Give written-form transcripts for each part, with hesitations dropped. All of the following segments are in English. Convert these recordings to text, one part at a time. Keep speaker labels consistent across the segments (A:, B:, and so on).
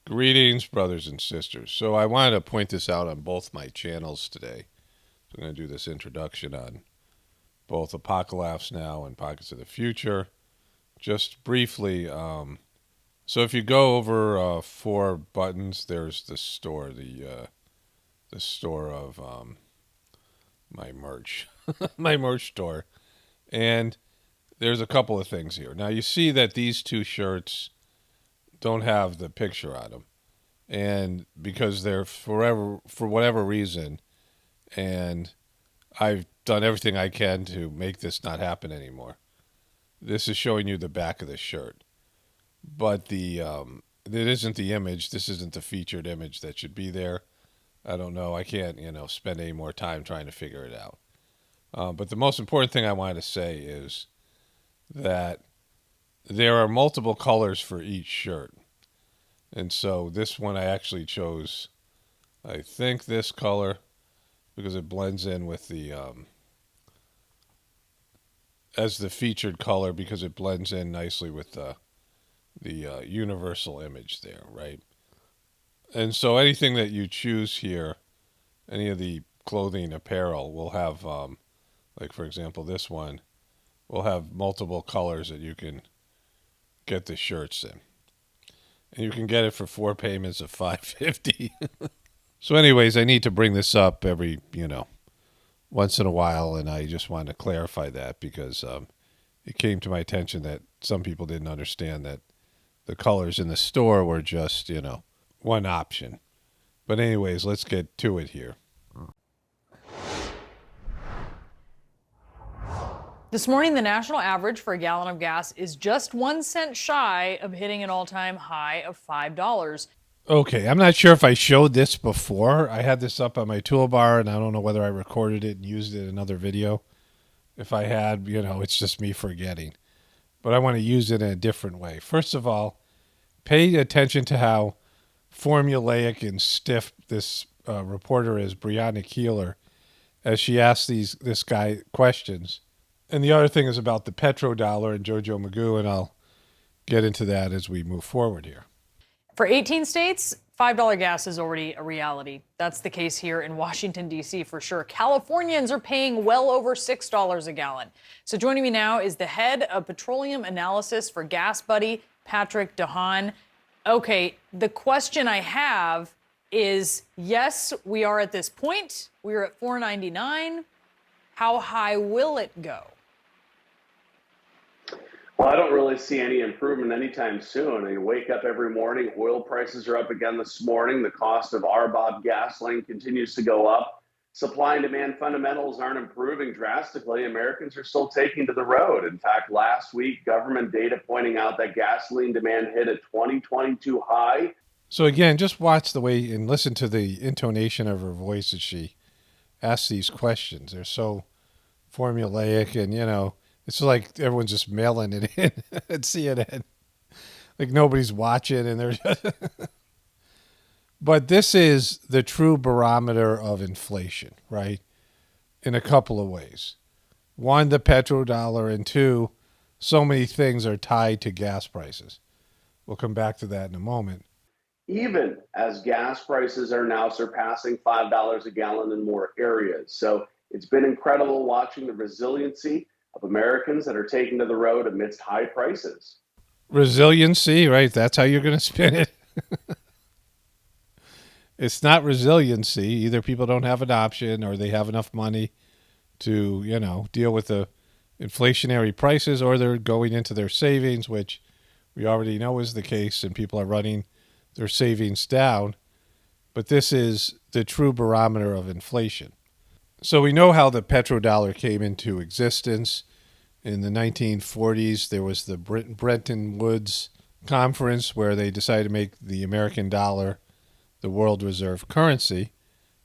A: Greetings, brothers and sisters. So I wanted to point this out on both my channels today. So I'm going to do this introduction on both apocalaughsnow and Pockets of the Future. Just briefly, so if you go over 4 buttons, there's the store, the store of my merch, my merch store, and there's a couple of things here. Now you see that these 2 shirts don't have the picture on them, and because they're for whatever reason, and I've done everything I can to make this not happen anymore. This is showing you the back of the shirt, but it isn't the image. This isn't the featured image that should be there. I don't know. I can't spend any more time trying to figure it out. But the most important thing I wanted to say is that there are multiple colors for each shirt. And so this one I actually chose, I think, this color because it blends in with the, as the featured color, because it blends in nicely with the universal image there, right? And so anything that you choose here, any of the clothing apparel will have, like for example, this one will have multiple colors that you can get the shirts in. And you can get it for 4 payments of $5.50. So anyways, I need to bring this up every, once in a while, and I just wanted to clarify that because it came to my attention that some people didn't understand that the colors in the store were just, one option. But anyways, let's get to it here.
B: This morning, the national average for a gallon of gas is just 1 cent shy of hitting an all-time high of $5.
A: Okay, I'm not sure if I showed this before. I had this up on my toolbar, and I don't know whether I recorded it and used it in another video. If I had, it's just me forgetting. But I want to use it in a different way. First of all, pay attention to how formulaic and stiff this reporter is, Brianna Keeler, as she asks this guy questions. And the other thing is about the petrodollar and JoJo Magoo, and I'll get into that as we move forward here.
B: For 18 states, $5 gas is already a reality. That's the case here in Washington, D.C. for sure. Californians are paying well over $6 a gallon. So joining me now is the head of petroleum analysis for Gas Buddy, Patrick DeHaan. Okay, the question I have is, yes, we are at this point. We are at $4.99. How high will it go?
C: Well, I don't really see any improvement anytime soon. You wake up every morning, oil prices are up again this morning. The cost of RBOB gasoline continues to go up. Supply and demand fundamentals aren't improving drastically. Americans are still taking to the road. In fact, last week, government data pointing out that gasoline demand hit a 2022 high.
A: So again, just watch the way and listen to the intonation of her voice as she asks these questions. They're so formulaic, and it's like everyone's just mailing it in at CNN. Like nobody's watching, and they're just But this is the true barometer of inflation, right? In a couple of ways. One, the petrodollar, and two, so many things are tied to gas prices. We'll come back to that in a moment.
C: Even as gas prices are now surpassing $5 a gallon in more areas. So it's been incredible watching the resiliency of Americans that are taking to the road amidst high prices.
A: Resiliency, right? That's how you're going to spin it. It's not resiliency. Either people don't have an option or they have enough money to, deal with the inflationary prices, or they're going into their savings, which we already know is the case, and people are running their savings down. But this is the true barometer of inflation. So we know how the petrodollar came into existence. In the 1940s, there was the Bretton Woods Conference where they decided to make the American dollar the world reserve currency.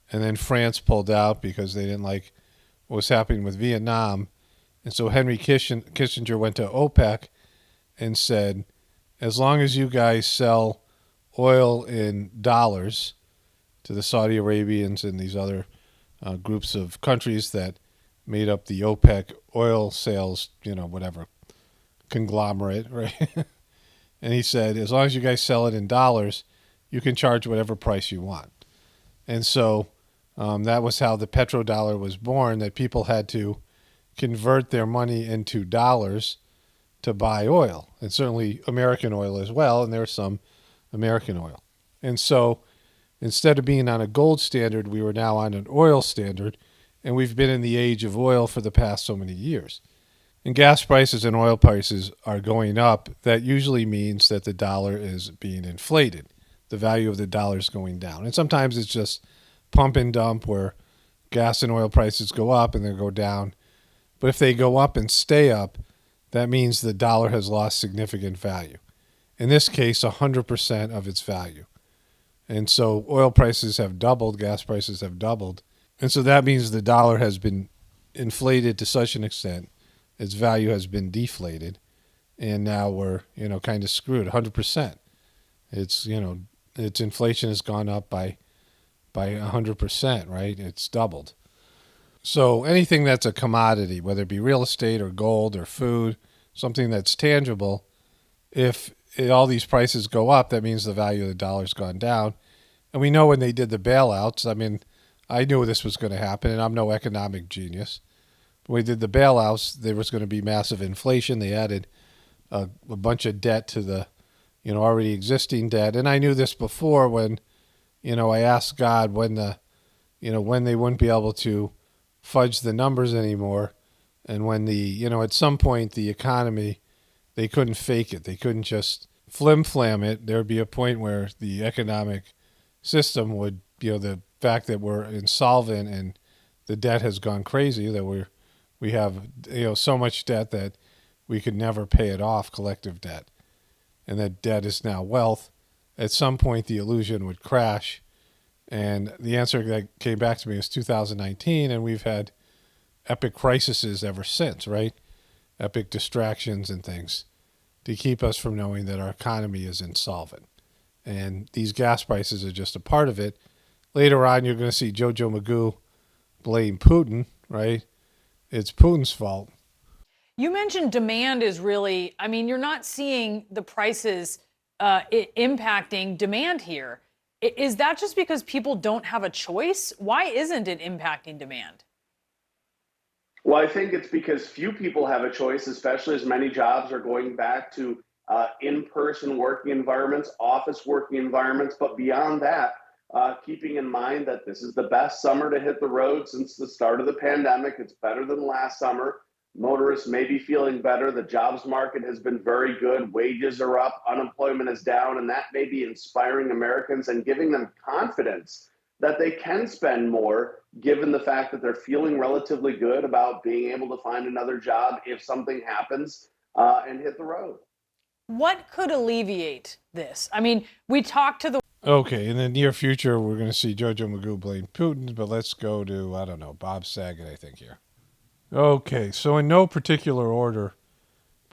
A: And then France pulled out because they didn't like what was happening with Vietnam. And so Henry Kissinger went to OPEC and said, as long as you guys sell oil in dollars to the Saudi Arabians and these other groups of countries that made up the OPEC oil sales, whatever, conglomerate, right? And he said, as long as you guys sell it in dollars, you can charge whatever price you want. And so that was how the petrodollar was born, that people had to convert their money into dollars to buy oil, and certainly American oil as well, and there's some American oil. And so instead of being on a gold standard, we were now on an oil standard, and we've been in the age of oil for the past so many years. And gas prices and oil prices are going up. That usually means that the dollar is being inflated. The value of the dollar is going down. And sometimes it's just pump and dump where gas and oil prices go up and then go down. But if they go up and stay up, that means the dollar has lost significant value. In this case, 100% of its value. And so oil prices have doubled, gas prices have doubled. And so that means the dollar has been inflated to such an extent, its value has been deflated, and now we're, kind of screwed, 100%. It's, its inflation has gone up by 100%, right? It's doubled. So anything that's a commodity, whether it be real estate or gold or food, something that's tangible, if all these prices go up, that means the value of the dollar's gone down. And we know when they did the bailouts, I knew this was going to happen, and I'm no economic genius. When we did the bailouts, there was going to be massive inflation. They added a bunch of debt to the, already existing debt. And I knew this before when, I asked God when when they wouldn't be able to fudge the numbers anymore, and when at some point the economy, they couldn't fake it, they couldn't just flim-flam it. There would be a point where the economic system would, the fact that we're insolvent and the debt has gone crazy, that we have so much debt that we could never pay it off, collective debt, and that debt is now wealth. At some point the illusion would crash. And the answer that came back to me was 2019, and we've had epic crises ever since, right? Epic distractions and things to keep us from knowing that our economy is insolvent. And these gas prices are just a part of it. Later on, you're going to see JoJo Magoo blame Putin, right? It's Putin's fault.
B: You mentioned demand is really, you're not seeing the prices impacting demand here. Is that just because people don't have a choice? Why isn't it impacting demand?
C: Well, I think it's because few people have a choice, especially as many jobs are going back to in-person working environments, office working environments. But beyond that, keeping in mind that this is the best summer to hit the road since the start of the pandemic. It's better than last summer. Motorists may be feeling better. The jobs market has been very good. Wages are up. Unemployment is down. And that may be inspiring Americans and giving them confidence that they can spend more, given the fact that they're feeling relatively good about being able to find another job if something happens and hit the road.
B: What could alleviate this? We talked to the...
A: Okay, in the near future, we're going to see JoJo Magoo blame Putin, but let's go to, Bob Saget, I think, here. Okay, so in no particular order,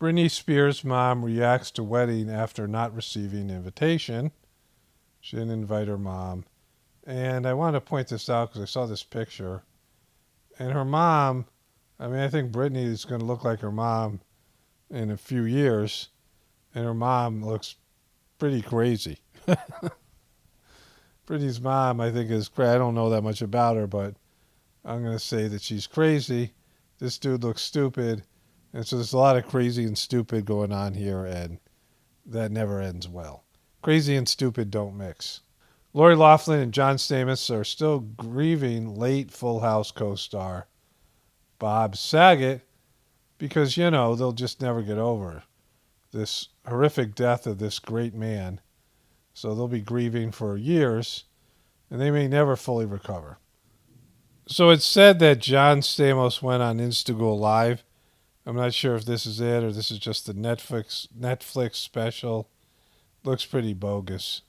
A: Britney Spears' mom reacts to wedding after not receiving invitation. She didn't invite her mom. And I want to point this out because I saw this picture. And her mom, I think Britney is going to look like her mom in a few years. And her mom looks pretty crazy. Britney's mom, I think, is crazy. I don't know that much about her, but I'm going to say that she's crazy. This dude looks stupid. And so there's a lot of crazy and stupid going on here, and that never ends well. Crazy and stupid don't mix. Lori Loughlin and John Stamos are still grieving late Full House co-star Bob Saget because, they'll just never get over this horrific death of this great man. So they'll be grieving for years, and they may never fully recover. So it's said that John Stamos went on Instago Live. I'm not sure if this is it or this is just the Netflix special. Looks pretty bogus.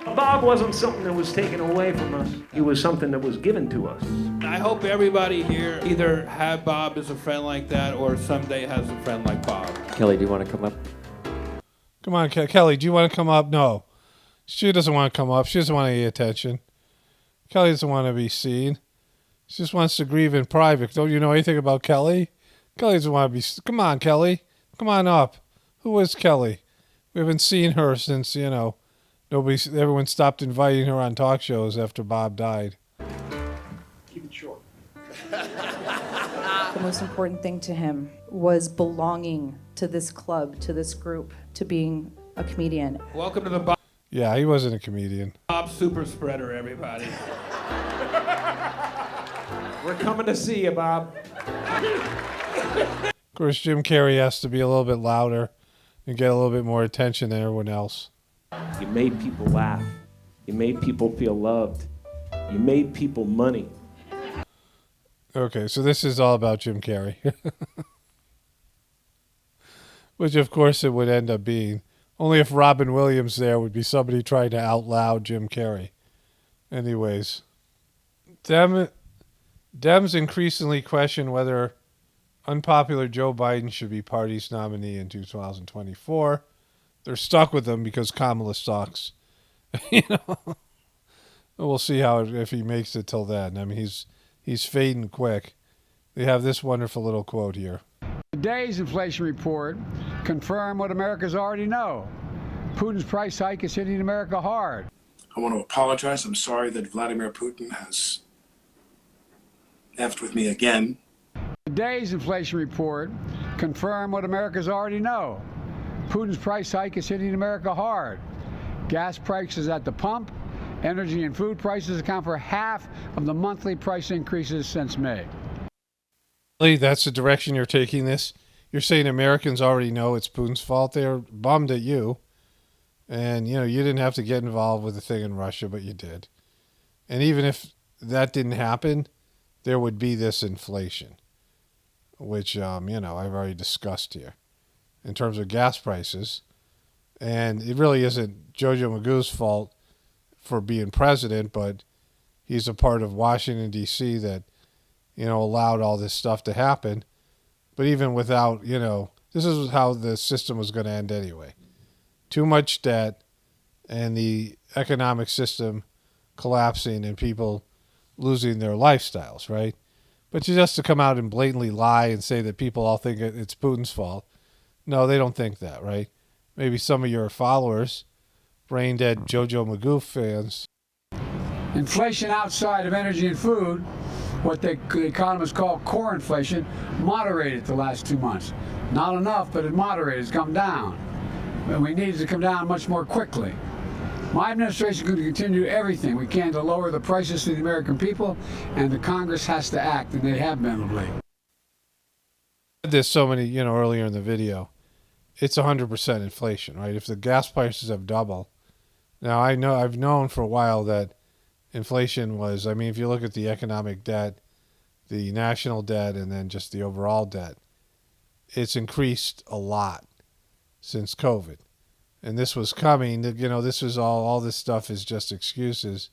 D: Bob wasn't something that was taken away from us. He was something that was given to us.
E: I hope everybody here either had Bob as a friend like that or someday has a friend like Bob.
F: Kelly, do you want to come up?
A: Come on, Kelly, do you want to come up? No. She doesn't want to come up. She doesn't want any attention. Kelly doesn't want to be seen. She just wants to grieve in private. Don't you know anything about Kelly? Kelly doesn't want to be... Come on, Kelly. Come on up. Who is Kelly? We haven't seen her since, Everyone stopped inviting her on talk shows after Bob died.
D: Keep it short.
F: The most important thing to him was belonging to this club, to this group, to being a comedian.
E: Welcome to the Bob
A: Yeah, he wasn't a comedian.
E: Super Spreader, everybody.
D: We're coming to see you, Bob.
A: Of course, Jim Carrey has to be a little bit louder and get a little bit more attention than everyone else.
D: You made people laugh. You made people feel loved. You made people money.
A: Okay, so this is all about Jim Carrey. Which, of course, it would end up being. Only if Robin Williams there would be somebody trying to outloud Jim Carrey. Anyways. Dems increasingly question whether unpopular Joe Biden should be party's nominee in 2024. They're stuck with him because Kamala sucks. You know, we'll see if he makes it till then. I mean, he's fading quick. They have this wonderful little quote here.
G: Today's inflation report confirmed what Americans already know. Putin's price hike is hitting America hard.
H: I want to apologize. I'm sorry that Vladimir Putin has effed with me again.
G: Today's inflation report confirmed what Americans already know. Putin's price hike is hitting America hard. Gas prices at the pump, energy and food prices account for half of the monthly price increases since May.
A: Really, that's the direction you're taking this? You're saying Americans already know it's Putin's fault? They're bummed at you. And, you didn't have to get involved with the thing in Russia, but you did. And even if that didn't happen, there would be this inflation, which, I've already discussed here in terms of gas prices. And it really isn't JoJo Magoo's fault for being president, but he's a part of Washington, D.C. that, allowed all this stuff to happen. But even without, this is how the system was going to end anyway. Too much debt and the economic system collapsing and people losing their lifestyles, right? But just to come out and blatantly lie and say that people all think it's Putin's fault. No, they don't think that, right? Maybe some of your followers, brain dead JoJo Magoo fans.
G: Inflation outside of energy and food, what the economists call core inflation, moderated the last 2 months. Not enough, but it moderated. It's come down. And we need it to come down much more quickly. My administration is going to continue everything we can to lower the prices to the American people, and the Congress has to act, and they have been of late.
A: There's so many, earlier in the video. It's 100% inflation, right? If the gas prices have doubled. Now, I've known for a while that inflation was, if you look at the economic debt, the national debt, and then just the overall debt, it's increased a lot since COVID. And this was coming, this was all this stuff is just excuses.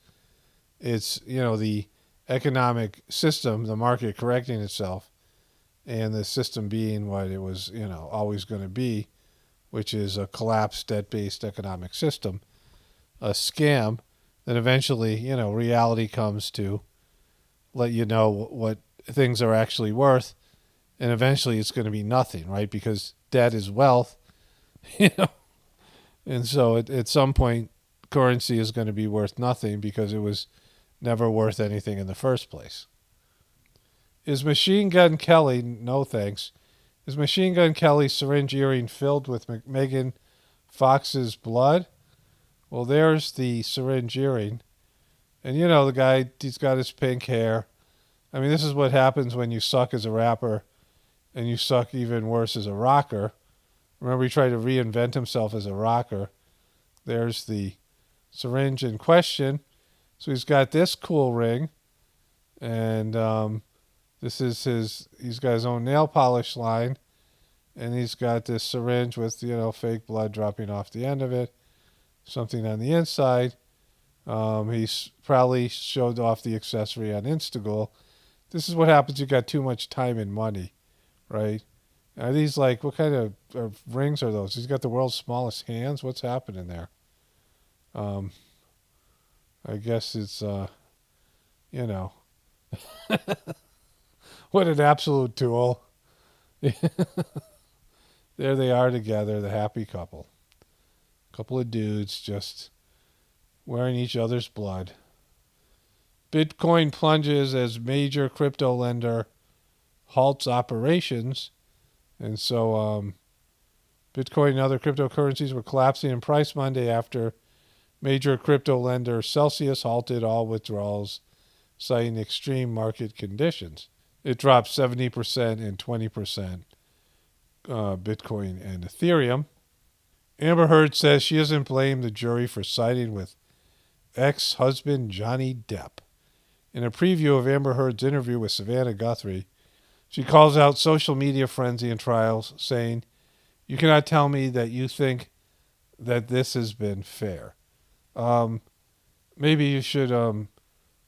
A: It's, the economic system, the market correcting itself, and the system being what it was, always going to be, which is a collapsed debt-based economic system, a scam that eventually, reality comes to let you know what things are actually worth, and eventually it's going to be nothing, right? Because debt is wealth, And so at some point, currency is going to be worth nothing because it was never worth anything in the first place. Is Machine Gun Kelly, no thanks, is Machine Gun Kelly's syringe earring filled with Megan Fox's blood? Well, there's the syringe earring. And the guy, he's got his pink hair. This is what happens when you suck as a rapper and you suck even worse as a rocker. Remember, he tried to reinvent himself as a rocker. There's the syringe in question. So he's got this cool ring. And this is he's got his own nail polish line. And he's got this syringe with, fake blood dropping off the end of it. Something on the inside. He's probably showed off the accessory on Instagram. This is what happens. You got too much time and money, right? Are these what kind of rings are those? He's got the world's smallest hands. What's happening there? I guess it's, what an absolute tool. There they are together, the happy couple. Couple of dudes just wearing each other's blood. Bitcoin plunges as major crypto lender halts operations. And so Bitcoin and other cryptocurrencies were collapsing in price Monday after major crypto lender Celsius halted all withdrawals, citing extreme market conditions. It dropped 70% and 20%, Bitcoin and Ethereum. Amber Heard says she doesn't blame the jury for siding with ex-husband Johnny Depp. In a preview of Amber Heard's interview with Savannah Guthrie, she calls out social media frenzy and trials, saying, "You cannot tell me that you think that this has been fair. Maybe you should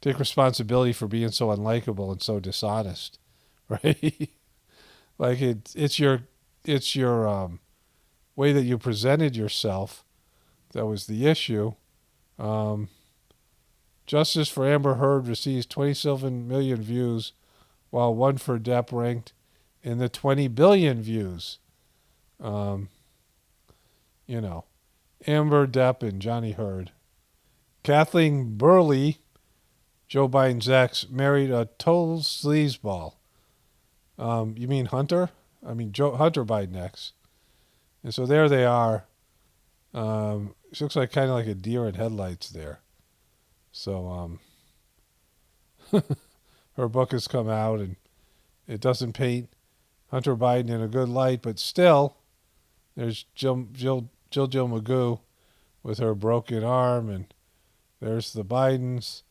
A: take responsibility for being so unlikable and so dishonest," right? Like it's your way that you presented yourself that was the issue. Justice for Amber Heard receives 27 million views, while one for Depp ranked in the 20 billion views. Amber, Depp, and Johnny Heard. Kathleen Burley, Joe Biden's ex, married a total sleazeball. You mean Hunter? Hunter Biden ex. And so there they are. She looks like kind of like a deer in headlights there. So her book has come out, and it doesn't paint Hunter Biden in a good light, but still, there's Jill Magoo with her broken arm, and there's the Bidens,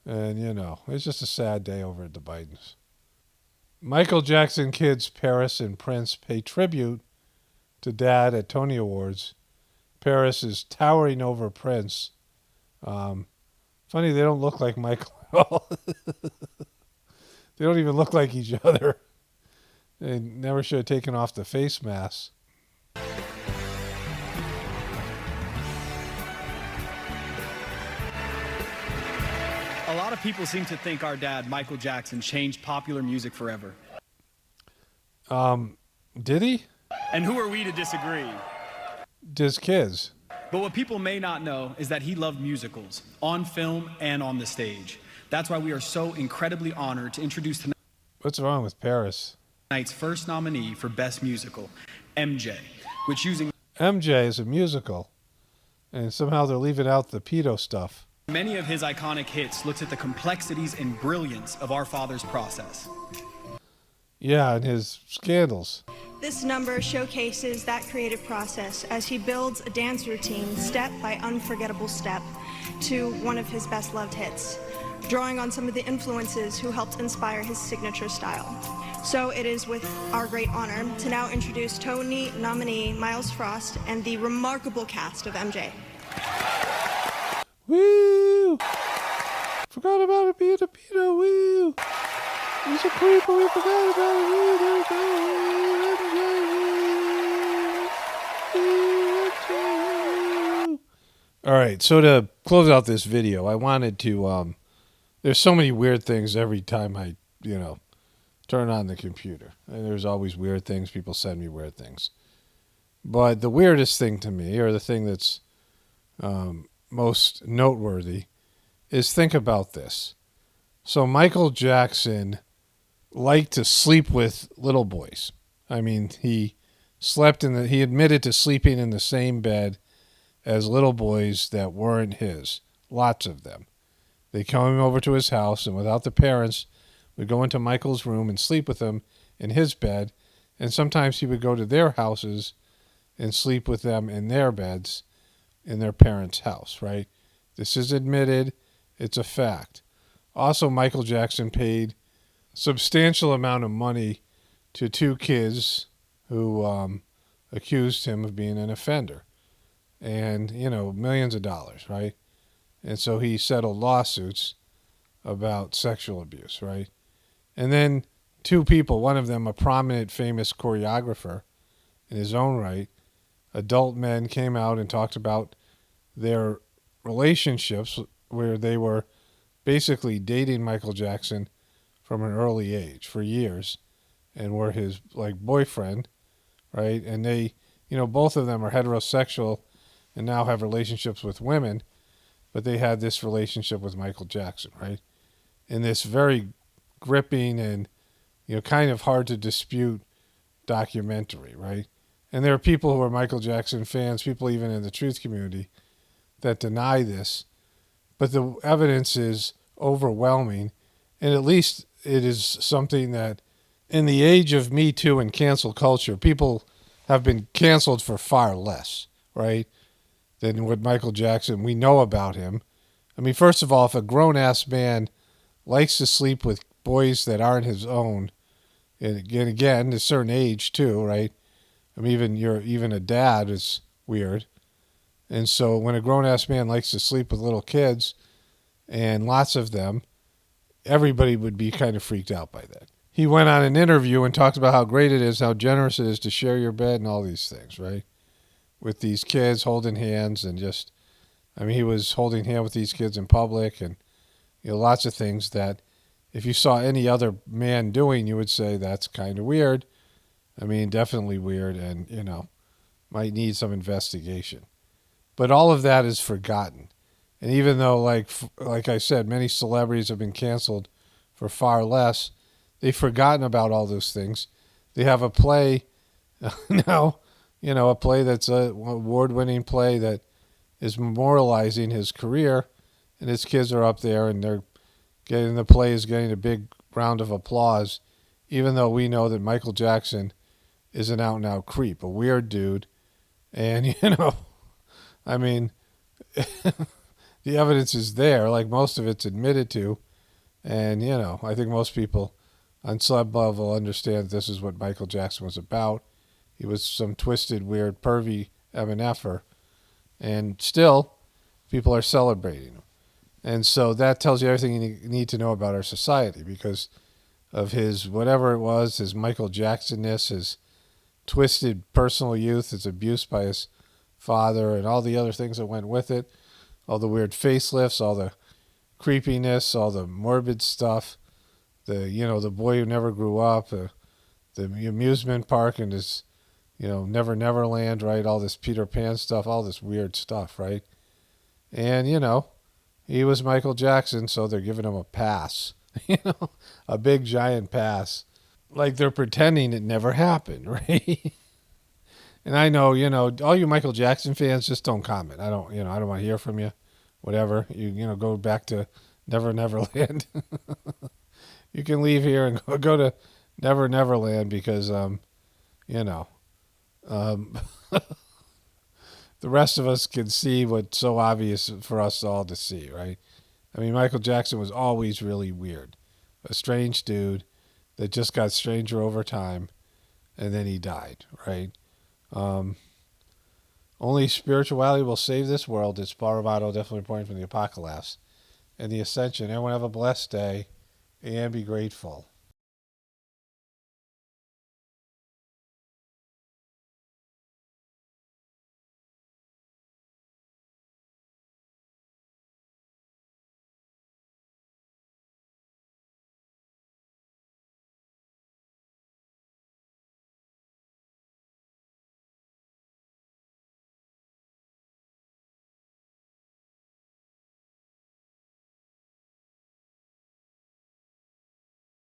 A: and it's just a sad day over at the Bidens. Michael Jackson kids Paris and Prince pay tribute to Dad at Tony Awards. Paris is towering over Prince. Funny, they don't look like Michael at all. They don't even look like each other. They never should have taken off the face mask.
I: A lot of people seem to think our dad, Michael Jackson, changed popular music forever.
A: Did he?
I: And who are we to disagree?
A: His kids.
I: But what people may not know is that he loved musicals, on film and on the stage. That's why we are so incredibly honored to introduce
A: What's wrong with Paris?
I: tonight's first nominee for Best Musical, MJ, which using
A: MJ is a musical, and somehow they're leaving out the pedo stuff.
I: many of his iconic hits looks at the complexities and brilliance of our father's process.
A: Yeah, and his scandals.
J: This number showcases that creative process as he builds a dance routine step by unforgettable step to one of his best loved hits, drawing on some of the influences who helped inspire his signature style. So it is with our great honor to now introduce Tony nominee Miles Frost and the remarkable cast of MJ.
A: Woo! Forgot about it being a pedo, woo! He's a creep, but we forgot about it, woo! There we go, All right, so to close out this video, I wanted to, there's so many weird things every time I, turn on the computer. And there's always weird things. People send me weird things. But the weirdest thing to me, or the thing that's most noteworthy, is think about this. So Michael Jackson liked to sleep with little boys. I mean, he admitted to sleeping in the same bed as little boys that weren't his. Lots of them. They come over to his house, and without the parents, would go into Michael's room and sleep with him in his bed. And sometimes he would go to their houses and sleep with them in their beds in their parents' house, right? This is admitted. It's a fact. Also, Michael Jackson paid a substantial amount of money to two kids who accused him of being an offender. And, millions of dollars, right? And so he settled lawsuits about sexual abuse, right? And then two people, one of them a prominent, famous choreographer in his own right, adult men came out and talked about their relationships where they were basically dating Michael Jackson from an early age for years and were his boyfriend, right? And they, both of them are heterosexual and now have relationships with women. but they had this relationship with Michael Jackson, right? In this very gripping and, kind of hard to dispute documentary, right? And there are people who are Michael Jackson fans, people even in the truth community, that deny this. But the evidence is overwhelming. And at least it is something that in the age of Me Too and cancel culture, people have been canceled for far less, right, than what Michael Jackson, we know about him. I mean, first of all, if a grown-ass man likes to sleep with boys that aren't his own, and again, a certain age too, right? I mean, even a dad is weird. And so when a grown-ass man likes to sleep with little kids, and lots of them, everybody would be kind of freaked out by that. He went on an interview and talked about how great it is, how generous it is to share your bed and all these things, right? With these kids holding hands and just, I mean, he was holding hands with these kids in public and, lots of things that if you saw any other man doing, you would say that's kind of weird. I mean, definitely weird and, might need some investigation. But all of that is forgotten. And even though, like I said, many celebrities have been canceled for far less, they've forgotten about all those things. They have a play now, a play that's an award-winning play that is memorializing his career, and his kids are up there, and the play is getting a big round of applause, even though we know that Michael Jackson is an out-and-out creep, a weird dude, and, I mean, the evidence is there, like most of it's admitted to, and, I think most people on celeb level understand this is what Michael Jackson was about. He was some twisted, weird, pervy MNFer, and still, people are celebrating him. And so that tells you everything you need to know about our society because of his, whatever it was, his Michael Jackson-ness, his twisted personal youth, his abuse by his father, and all the other things that went with it, all the weird facelifts, all the creepiness, all the morbid stuff, the boy who never grew up, the amusement park and his, Never Neverland, right? All this Peter Pan stuff, all this weird stuff, right? And, he was Michael Jackson, so they're giving him a pass, a big giant pass, like they're pretending it never happened, right? And I know, all you Michael Jackson fans, just don't comment. I don't want to hear from you, whatever. You go back to Never Neverland. You can leave here and go to Never Neverland because, the rest of us can see what's so obvious for us all to see, right? I mean, Michael Jackson was always really weird. A strange dude that just got stranger over time, and then he died, right? Only spirituality will save this world. It's Barbado, definitely pointing from the Apocalypse and the Ascension. Everyone have a blessed day and be grateful.